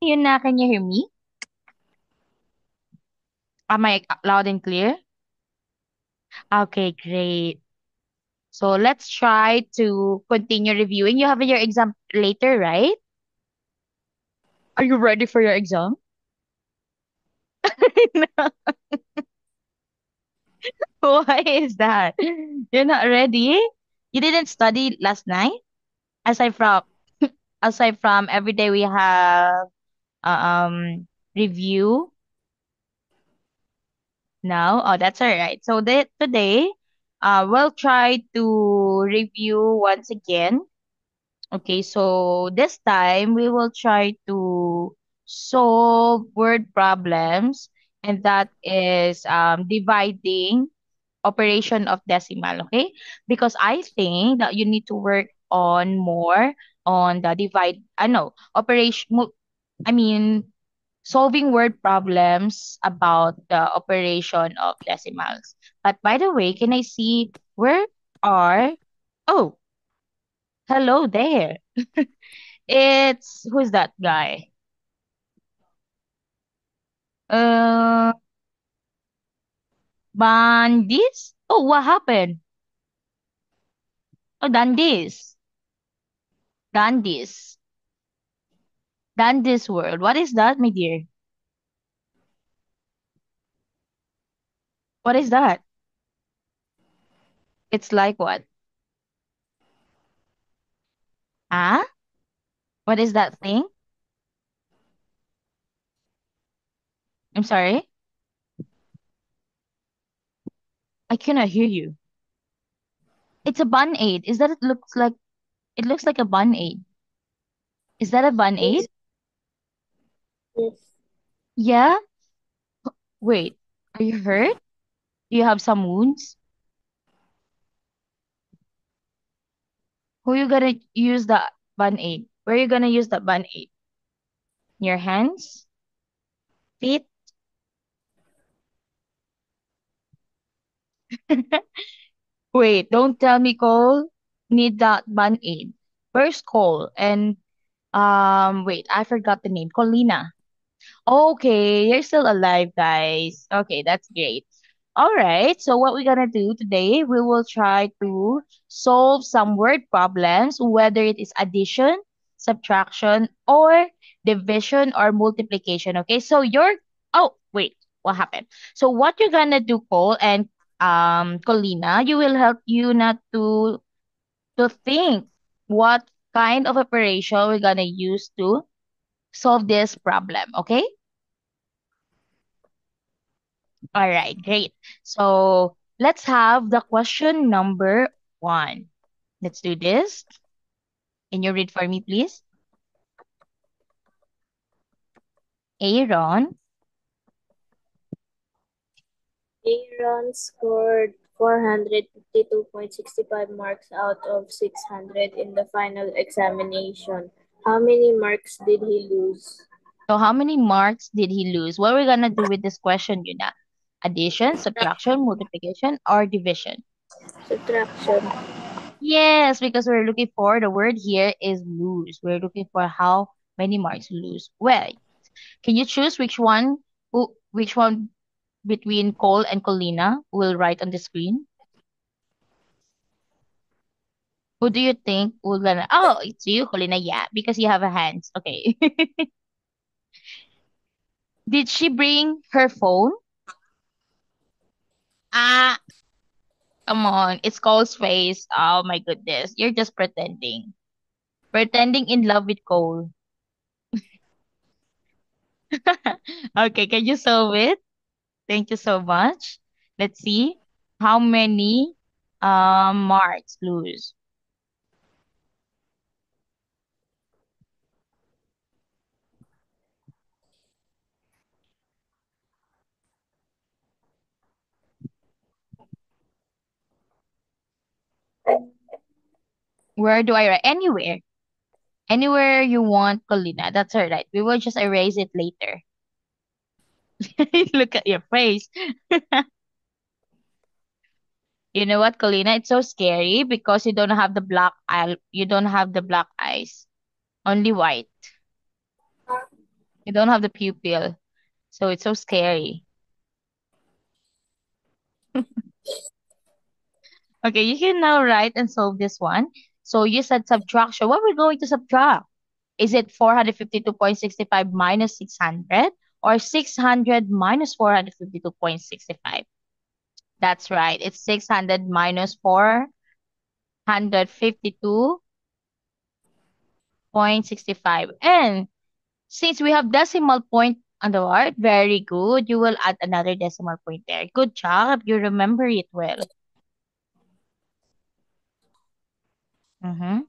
You na, can you hear me? Am I loud and clear? Okay, great. So let's try to continue reviewing. You have your exam later, right? Are you ready for your exam? Why is that? You're not ready? You didn't study last night? Aside from aside from every day we have review now. Oh, that's all right. So today we'll try to review once again. Okay, so this time we will try to solve word problems, and that is dividing operation of decimal, okay? Because I think that you need to work on more on the divide, I know, I mean, solving word problems about the operation of decimals. But by the way, can I see where are, oh, hello there. Who's that guy? Uh, Bandis? Oh, what happened? Oh, Dandis. Dandis. Dandis World. What is that, my dear? What is that? It's like what? Huh? What is that thing? I'm sorry. I cannot hear you. It's a bun aid. Is that it looks like a bun aid. Is that a bun aid? Yes, yes, Yeah? Wait. Are you hurt? Do you have some wounds? Who you gonna use the bun aid? Where you gonna use the bun aid? Your hands? Feet? Wait, don't tell me Cole need that band-aid. Where's Cole? And wait, I forgot the name. Colina. Okay, you're still alive, guys. Okay, that's great. All right, so what we're gonna do today, we will try to solve some word problems, whether it is addition, subtraction, or division or multiplication. Okay, so oh, wait, what happened? So what you're gonna do, Cole and Colina, you will help you not to think what kind of operation we're gonna use to solve this problem. Okay. All right, great. So let's have the question number one. Let's do this. Can you read for me, please? Aaron. Aaron scored 452.65 marks out of 600 in the final examination. How many marks did he lose? So how many marks did he lose? What we're gonna do with this question, Yuna? Addition, subtraction, multiplication, or division? Subtraction. Yes, because we're looking for the word here is lose. We're looking for how many marks you lose. Well, can you choose which one between Cole and Colina will write on the screen? Who do you think will gonna? Oh, it's you, Colina. Yeah, because you have a hands. Okay. Did she bring her phone? Ah, come on. It's Cole's face. Oh my goodness. You're just pretending. Pretending in love with Cole. Okay, can you solve it? Thank you so much. Let's see how many marks lose. Where do I write? Anywhere. Anywhere you want, Colina. That's all right. We will just erase it later. Look at your face. You know what, Colina? It's so scary because you don't have the black eye. You don't have the black eyes. Only white. You don't have the pupil, so it's so scary. Okay, you can now write and solve this one. So you said subtraction. What we're going to subtract? Is it 452.65 minus 600 or 600 minus 452.65? That's right. It's 600 minus 452.65. And since we have decimal point on the word, very good. You will add another decimal point there. Good job. You remember it well. Mm-hmm.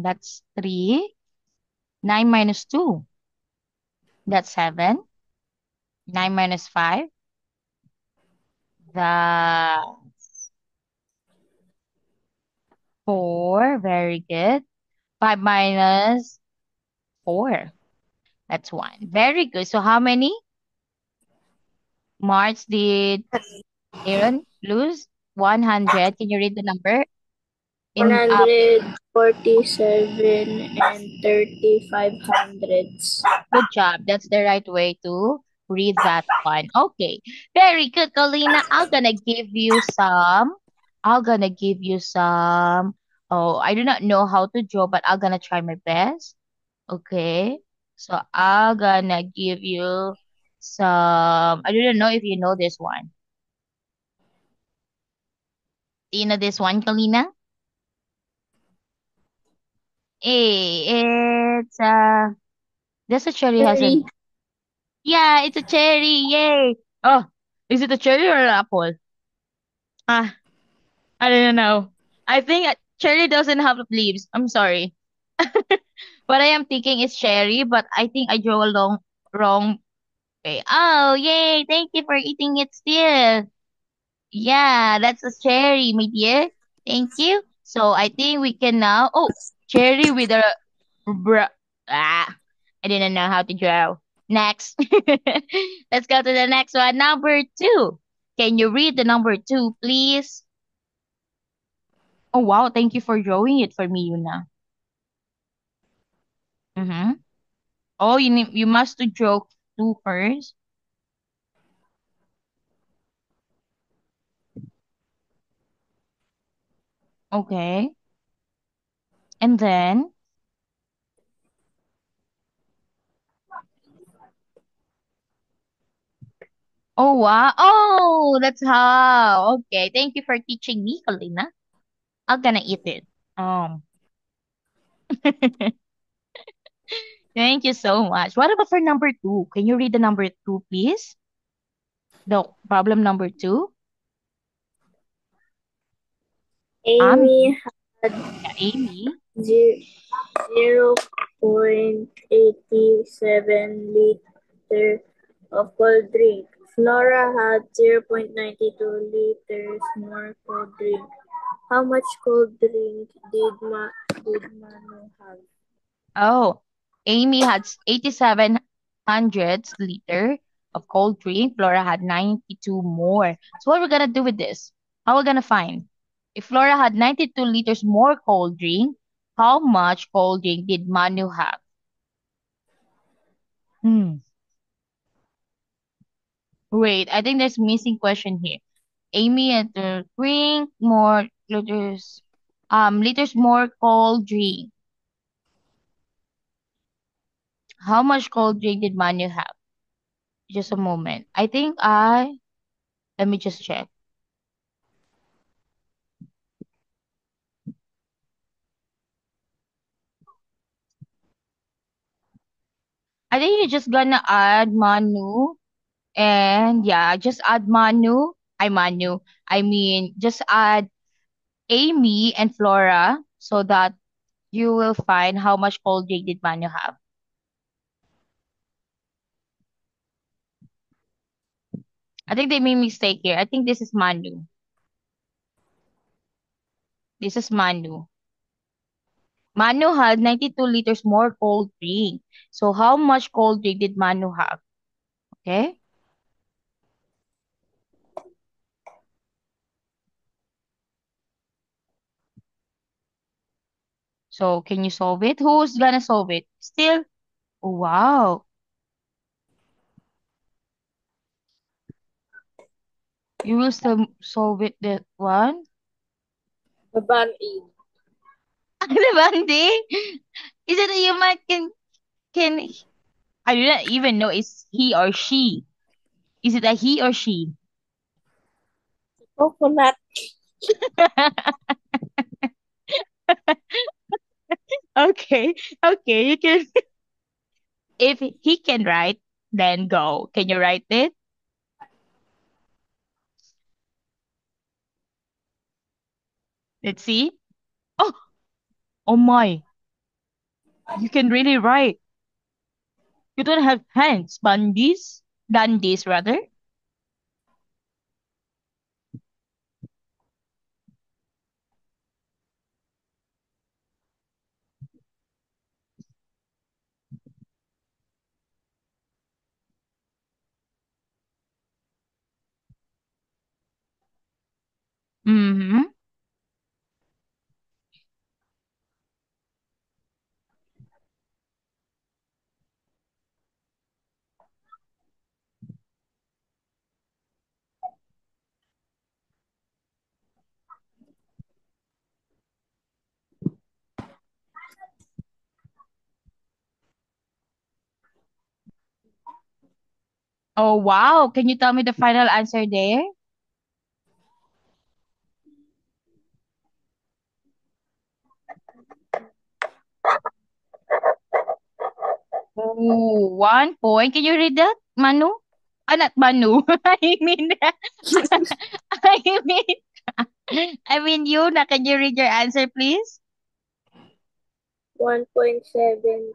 That's 3. 9 minus 2. That's 7. 9 minus 5. The 4. Very good. 5 minus 4. That's 1. Very good. So how many marks did Aaron lose? 100. Can you read the number? In 147 and 35 hundredths. Good job. That's the right way to read that one. Okay. Very good, Colina. I'm gonna give you some. Oh, I do not know how to draw, but I'm gonna try my best. Okay. So I'm gonna give you some. I don't know if you know this one. Do you know this one, Colina? Hey, it's this a cherry hasn't. Cherry. Yeah, it's a cherry. Yay. Oh, is it a cherry or an apple? Ah, I don't know. I think cherry doesn't have leaves. I'm sorry. What I am thinking is cherry, but I think I drew a long wrong way. Oh, yay! Thank you for eating it still. Yeah, that's a cherry, my dear. Thank you. So I think we can now. Oh, cherry with a ah. I didn't know how to draw. Next. Let's go to the next one. Number 2. Can you read the number 2, please? Oh wow, thank you for drawing it for me, Yuna. Mm-hmm. Oh, you must to draw two first. Okay. And then oh wow. Oh, that's how. Okay. Thank you for teaching me, Kalina. I'm gonna eat it. Um Thank you so much. What about for number 2? Can you read the number 2, please? The problem number 2. Amy had Yeah, Amy. 0.87 liter of cold drink. Flora had 0.92 liters more cold drink. How much cold drink did Manu have? Oh, Amy had 87 hundredths liter of cold drink. Flora had 92 more. So what we're gonna do with this? How we gonna find? If Flora had 92 liters more cold drink, how much cold drink did Manu have? Hmm. Wait, I think there's missing question here. Amy had to drink more liters more cold drink. How much cold drink did Manu have? Just a moment. Let me just check. I think you're just gonna add Manu and yeah, just add Manu. I mean, just add Amy and Flora so that you will find how much cold drink did Manu have. I think they made mistake here. I think this is Manu. This is Manu. Manu had 92 liters more cold drink. So how much cold drink did Manu have? Okay. So can you solve it? Who's gonna solve it? Still? Oh, wow. You will still solve it that one? The band-aid. The Bandi? Is it a human can I do not even know is he or she. Is it a he or she? Coconut. Okay. Okay, you can if he can write, then go. Can you write it? Let's see. Oh, oh my. You can really write. You don't have hands, Bandis. Dandis rather. Mm-hmm. Oh wow. Can you tell me the final answer there? Oh, 1 point. Can you read that, Manu? Ah, not Manu. I mean, I you. Now, can you read your answer, please? 1.79.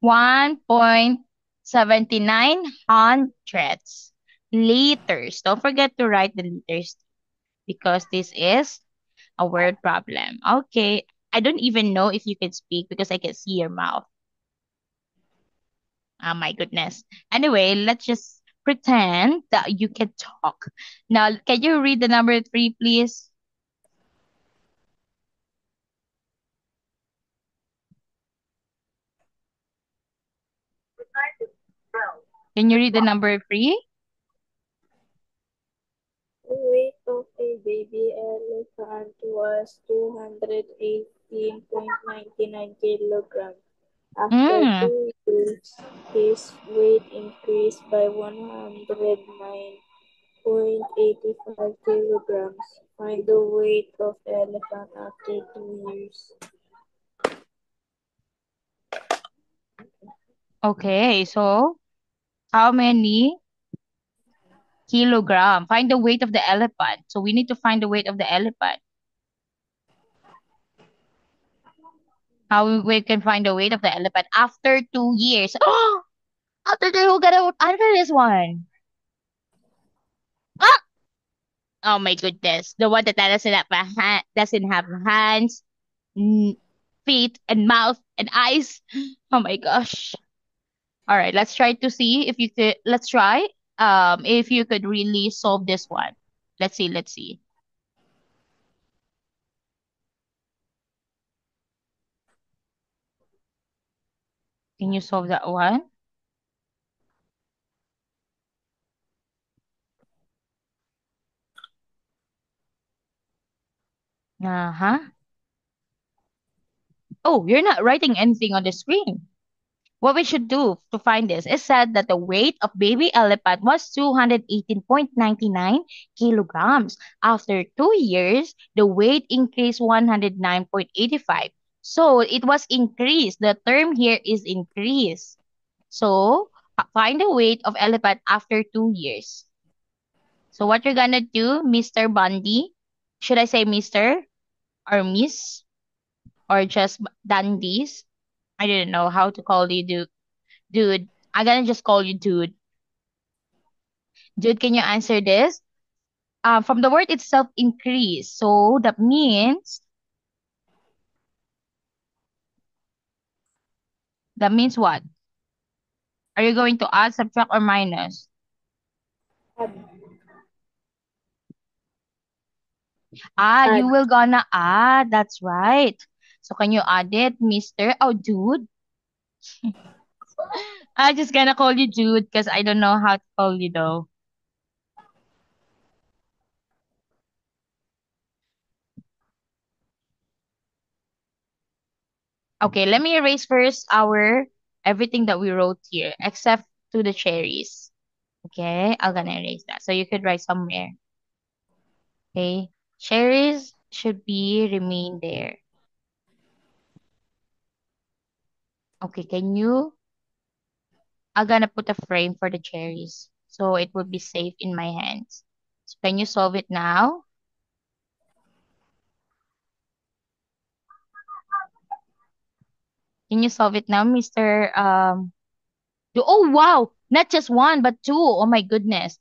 1.79 hundredths liters. Don't forget to write the liters because this is a word problem. Okay. I don't even know if you can speak because I can see your mouth. Oh my goodness. Anyway, let's just pretend that you can talk. Now, can you read the number three, please? Can you read the number three? The weight of a baby elephant was 218.99 kilograms. After Mm, 2 years, his weight increased by 109.85 kilograms. Find the weight of elephant after 2 years. okay, so how many kilogram? Find the weight of the elephant. So we need to find the weight of the elephant. How we can find the weight of the elephant after 2 years. After they who got out answer this one. Ah! Oh my goodness. The one that doesn't have hands, mm, feet, and mouth and eyes. Oh my gosh. All right, let's try to see if you could let's try if you could really solve this one. Let's see, let's see. Can you solve that one? Uh-huh. Oh, you're not writing anything on the screen. What we should do to find this is said that the weight of baby elephant was 218.99 kilograms. After 2 years, the weight increased 109.85. So it was increased. The term here is increase. So find the weight of elephant after 2 years. So what you're gonna do, Mr. Bundy? Should I say Mr. or Miss or just Dandies? I didn't know how to call you, dude. I'm gonna just call you dude. Jude, can you answer this? From the word itself, increase. So that means what? Are you going to add, subtract, or minus? Add. You Add. will gonna add. That's right. So can you add it, Mister? Oh, Jude. I just gonna call you Jude because I don't know how to call you though. Okay, let me erase first our everything that we wrote here, except to the cherries. Okay, I'm gonna erase that. So you could write somewhere. Okay, cherries should be remain there. Okay, can you? I'm gonna put a frame for the cherries so it will be safe in my hands. So can you solve it now? Can you solve it now, Mister? Oh wow, not just one but two. Oh my goodness.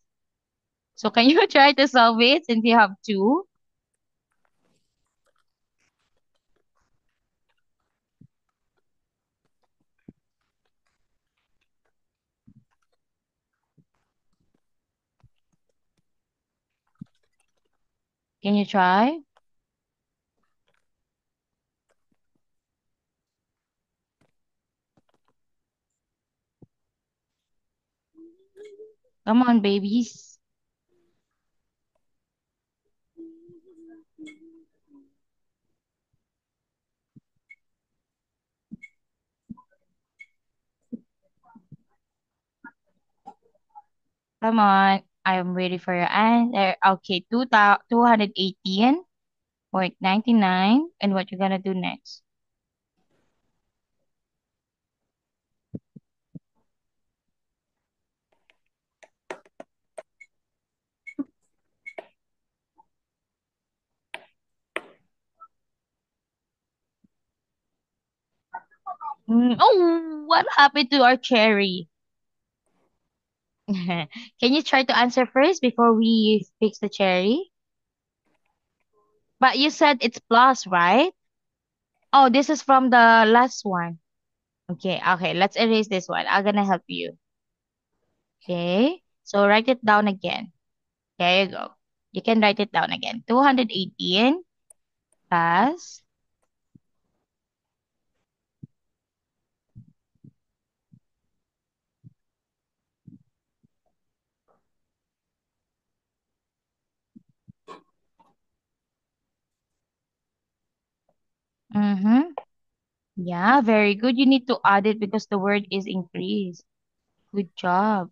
So can you try to solve it since you have two? Can you try? Come on, babies. Come on. I am ready for your answer. Okay, 218.99. And what you're gonna do next? Oh, what happened to our cherry? Can you try to answer first before we fix the cherry? But you said it's plus, right? Oh, this is from the last one. Okay, let's erase this one. I'm gonna help you. Okay, so write it down again. There you go. You can write it down again. 218 plus. Mm-hmm. Yeah, very good. You need to add it because the word is increase. Good job.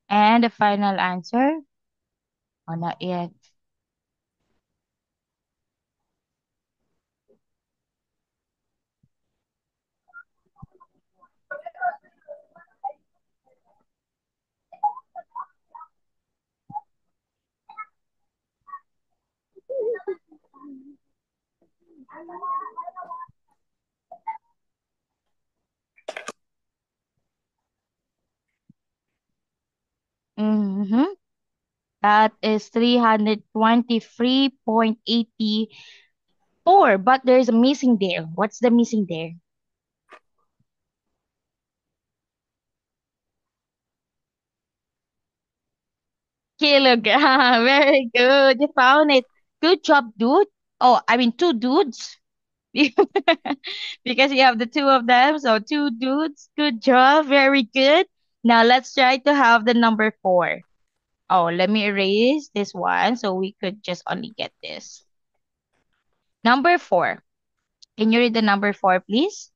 And the final answer? Oh, not yet. Mm-hmm. That is 323.84. But there's a missing there. What's the missing there? Kilogram. Very good. You found it. Good job, dude. Oh, I mean, two dudes. Because you have the two of them. So, two dudes. Good job. Very good. Now, let's try to have the number four. Oh, let me erase this one so we could just only get this. Number four. Can you read the number four, please?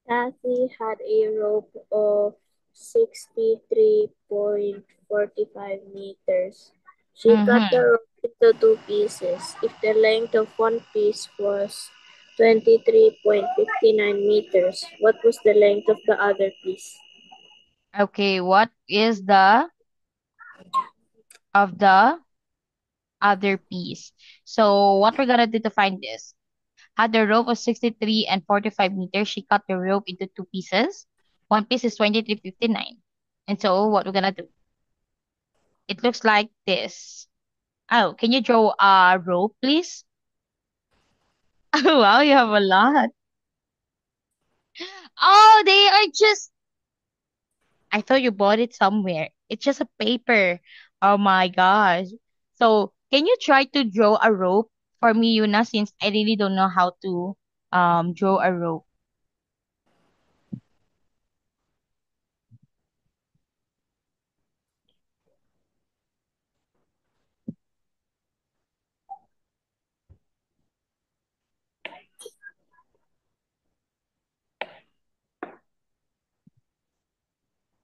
Kathy had a rope of 63.45 meters. She cut the Mm-hmm. rope into two pieces. If the length of one piece was 23.59 meters. What was the length of the other piece? Okay, what is the of the other piece? So what we're gonna do to find this? Had the rope of 63 and 45 meters, she cut the rope into two pieces. One piece is 23.59. And so what we're gonna do? It looks like this. Oh, can you draw a rope, please? Oh, wow, you have a lot. Oh, they are just. I thought you bought it somewhere. It's just a paper. Oh my gosh. So, can you try to draw a rope for me, Yuna, since I really don't know how to draw a rope.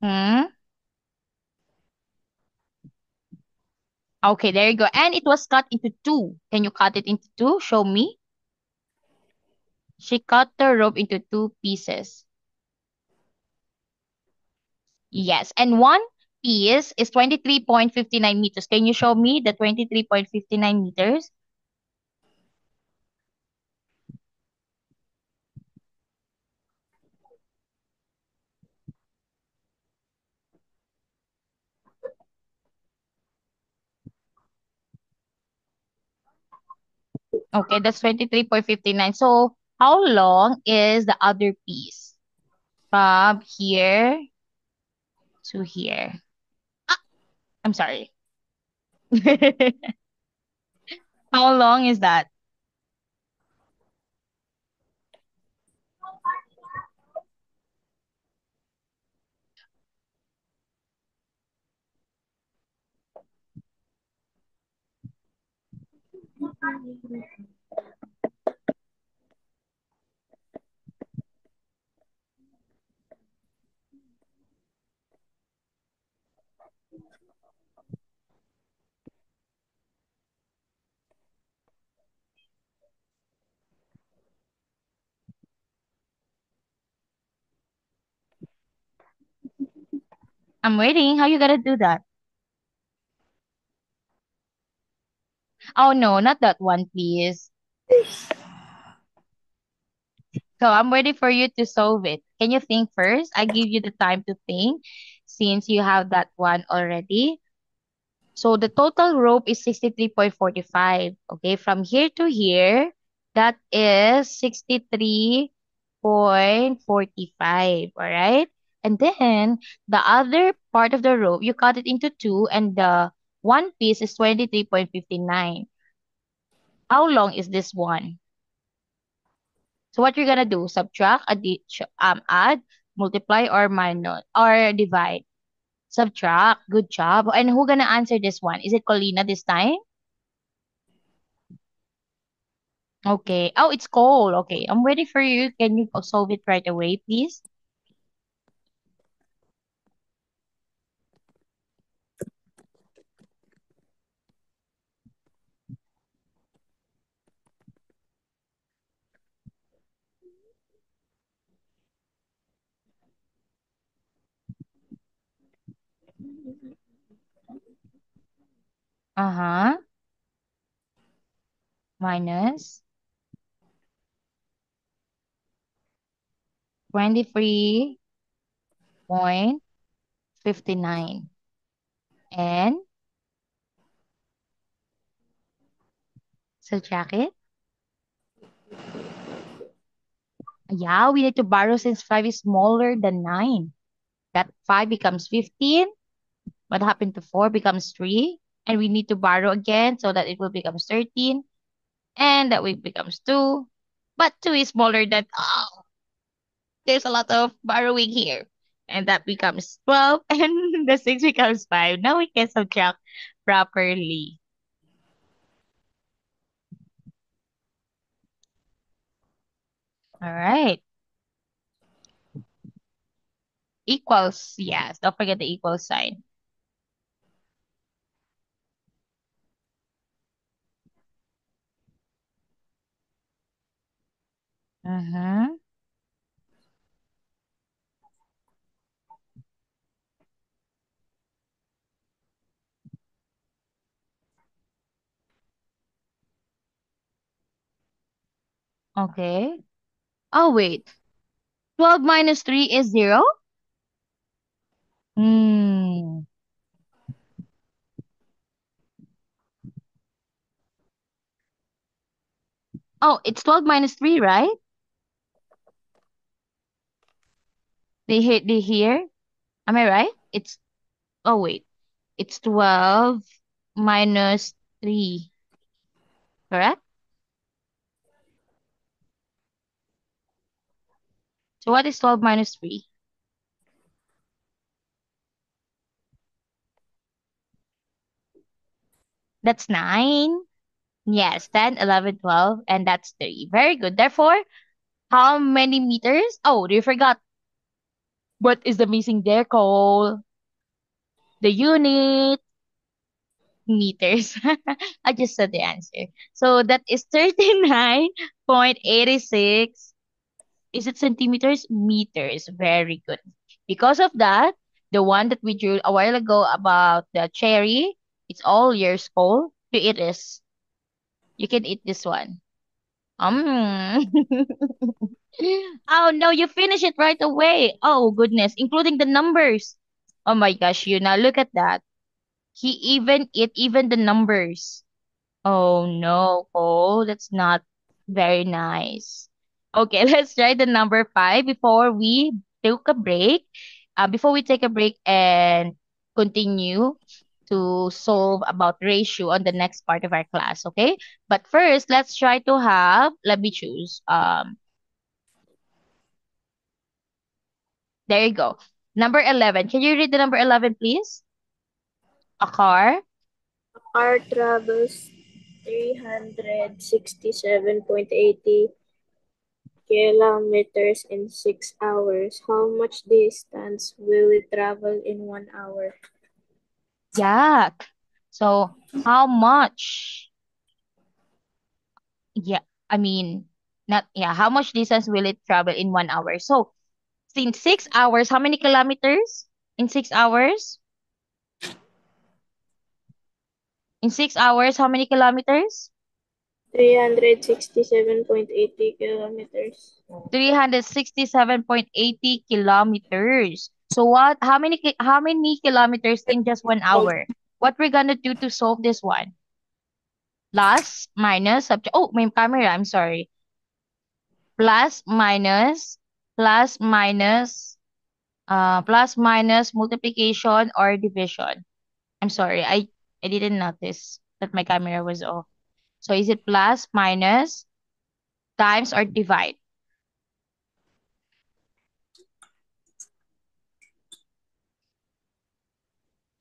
Hmm? Okay, there you go. And it was cut into two. Can you cut it into two? Show me. She cut the rope into two pieces. Yes. And one piece is 23.59 meters. Can you show me the 23.59 meters? Okay, that's 23.59. So, how long is the other piece? From here to here. Ah, I'm sorry. How long is that? I'm waiting. How you gonna do that? Oh no, not that one, please. So I'm waiting for you to solve it. Can you think first? I give you the time to think since you have that one already. So the total rope is 63.45. Okay, from here to here, that is 63.45. All right. And then the other part of the rope, you cut it into two, and the one piece is 23.59. How long is this one? So what you're gonna do? Subtract, add, multiply, or minus, or divide. Subtract. Good job. And who gonna answer this one? Is it Colina this time? Okay. Oh, it's cold. Okay. I'm waiting for you. Can you solve it right away, please? Uh-huh. Minus 23.59. And subtract it. Yeah, we need to borrow since 5 is smaller than 9. That 5 becomes 15. What happened to 4 becomes 3. And we need to borrow again so that it will become 13. And that will becomes 2. But 2 is smaller than, oh, there's a lot of borrowing here. And that becomes 12. And the 6 becomes 5. Now we can subtract properly. All right. Equals. Yes. Don't forget the equal sign. Mm-hmm. Okay. Oh, wait. 12 minus 3 is 0? Hmm. Oh, it's 12 minus 3, right? They here? Am I right? Oh, wait. It's 12 minus 3, correct? So what is 12 minus 3? That's 9. Yes, 10, 11, 12, and that's 3. Very good. Therefore, how many meters? Oh, you forgot. What is the missing there, Cole? The unit meters. I just said the answer. So that is 39.86. Is it centimeters? Meters. Very good. Because of that, the one that we drew a while ago about the cherry, it's all yours, Cole. To eat this. You can eat this one. Um. Oh no, you finish it right away. Oh goodness, including the numbers. Oh my gosh, you now look at that. He even it even the numbers. Oh no, oh that's not very nice. Okay, let's try the number 5 before we take a break. Before we take a break and continue to solve about ratio on the next part of our class, okay? But first, let's try to have, let me choose. There you go. Number 11. Can you read the number 11, please? A car. A car travels 367.80 kilometers in 6 hours. How much distance will it travel in 1 hour? Yak. So, how much? Yeah, I mean, not, yeah, how much distance will it travel in 1 hour? So, in 6 hours, how many kilometers? In 6 hours? In 6 hours, how many kilometers? 367.80 kilometers. 367.80 kilometers. So what? How many kilometers in just 1 hour? What we're gonna do to solve this one? Plus, minus, subtract. Oh, my camera. I'm sorry. Plus, minus, plus, minus, plus, minus, multiplication or division. I'm sorry. I didn't notice that my camera was off. So is it plus, minus, times, or divide?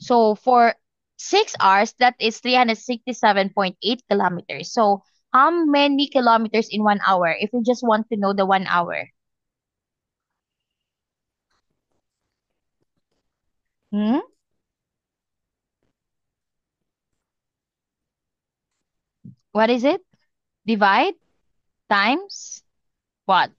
So for 6 hours, that is 367.8 kilometers. So how many kilometers in 1 hour if you just want to know the 1 hour? Hmm? What is it? Divide times what?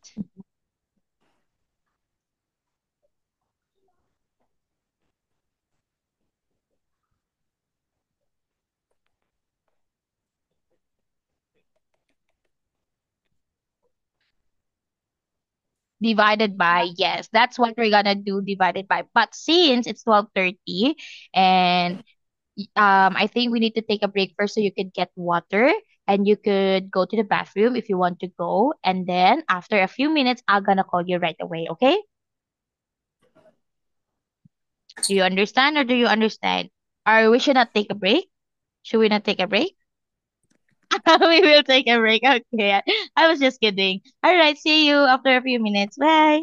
Divided by, yes, that's what we're gonna do, divided by. But since it's 12:30 and I think we need to take a break first so you could get water and you could go to the bathroom if you want to go. And then after a few minutes, I'm gonna call you right away, okay? Do you understand or do you understand? Or we should not take a break? Should we not take a break? We will take a break. Okay. I was just kidding. All right. See you after a few minutes. Bye.